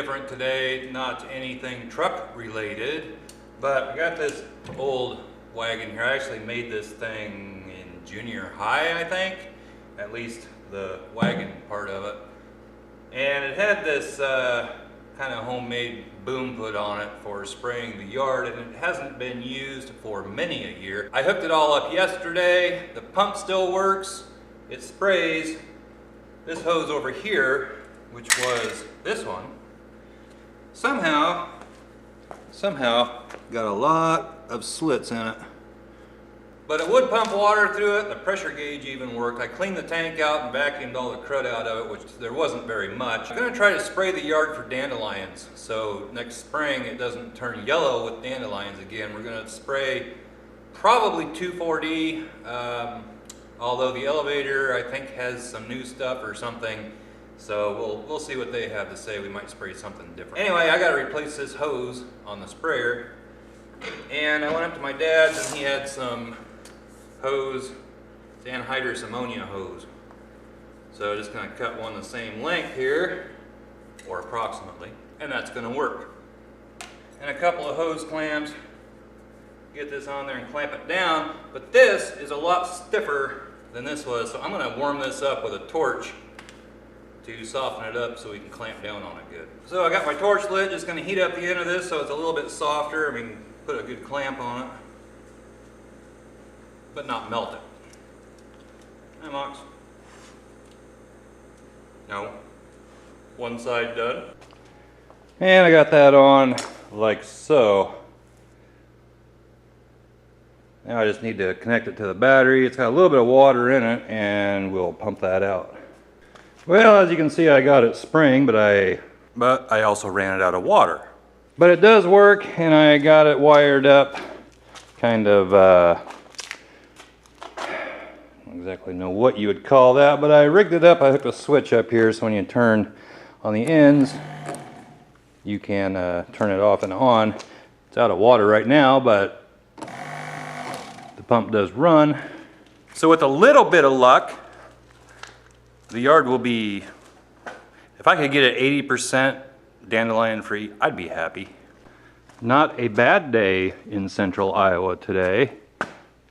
different today, not anything truck related, but I got this old wagon here. I actually made this thing in junior high, I think, at least the wagon part of it. And it had this kind of homemade boom put on it for spraying the yard, and it hasn't been used for many a year. I hooked it all up yesterday. The pump still works. It sprays. This hose over here, which was this one, somehow got a lot of slits in it. But it would pump water through it. The pressure gauge even worked. I cleaned the tank out and vacuumed all the crud out of it, which there wasn't very much. I'm gonna try to spray the yard for dandelions, so next spring it doesn't turn yellow with dandelions again. We're gonna spray probably 2,4-D, although the elevator I think has some new stuff or something, so we'll see what they have to say. We might spray something different. Anyway, I gotta replace this hose on the sprayer, and I went up to my dad's and he had some hose, it's anhydrous ammonia hose. So just gonna cut one the same length here, or approximately, and that's gonna work. And a couple of hose clamps, get this on there and clamp it down, but this is a lot stiffer than this was, so I'm gonna warm this up with a torch to soften it up so we can clamp down on it good. So I got my torch lit, just gonna heat up the end of this so it's a little bit softer. I mean, put a good clamp on it, but not melt it. Hi, Mox. No. One side done. And I got that on like so. Now I just need to connect it to the battery. It's got a little bit of water in it, and we'll pump that out. Well, as you can see, I got it spraying, but I also ran it out of water. But it does work, and I got it wired up kind of, I don't exactly know what you would call that, but I rigged it up. I hooked a switch up here, so when you turn on the ends, you can turn it off and on. It's out of water right now, but the pump does run. So with a little bit of luck, the yard will be, if I could get it 80% dandelion free, I'd be happy. Not a bad day in central Iowa today,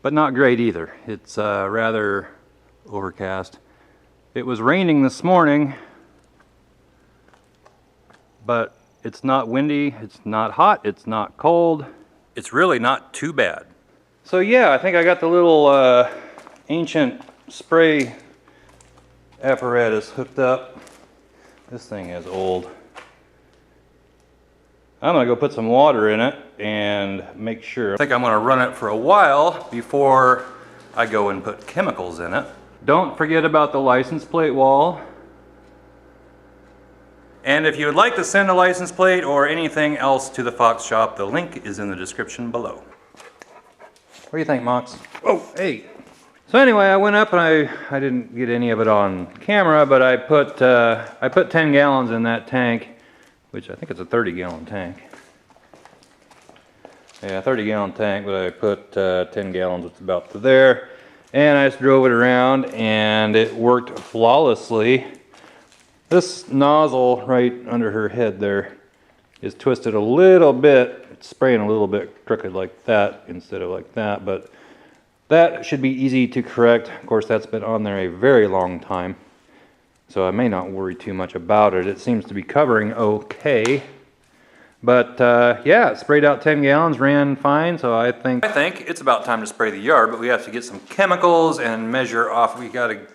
but not great either. It's rather overcast. It was raining this morning, but it's not windy, it's not hot, it's not cold. It's really not too bad. So yeah, I think I got the little ancient spray apparatus hooked up. This thing is old. I'm gonna go put some water in it and make sure. I think I'm gonna run it for a while before I go and put chemicals in it. Don't forget about the license plate wall. And if you would like to send a license plate or anything else to the Fox shop, the link is in the description below. What do you think, Mox? Oh, hey. So anyway, I went up and I didn't get any of it on camera, but I put 10 gallons in that tank, which I think it's a 30-gallon tank. Yeah, 30-gallon tank, but I put 10 gallons, it's about to there. And I just drove it around and it worked flawlessly. This nozzle right under her head there is twisted a little bit. It's spraying a little bit crooked like that instead of like that, but that should be easy to correct. Of course, that's been on there a very long time, so I may not worry too much about it. It seems to be covering okay. But yeah, it sprayed out 10 gallons, ran fine, so I think it's about time to spray the yard, but we have to get some chemicals and measure off. We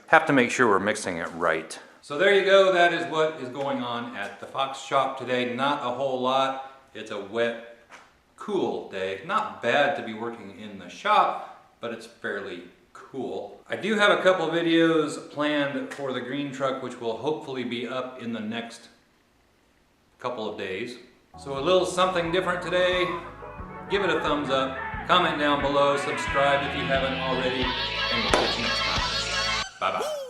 have to make sure we're mixing it right. So there you go, that is what is going on at the Fox shop today. Not a whole lot. It's a wet, cool day. Not bad to be working in the shop, but it's fairly cool. I do have a couple videos planned for the green truck, which will hopefully be up in the next couple of days. So a little something different today. Give it a thumbs up, comment down below, subscribe if you haven't already, and we'll catch you next time. Bye-bye.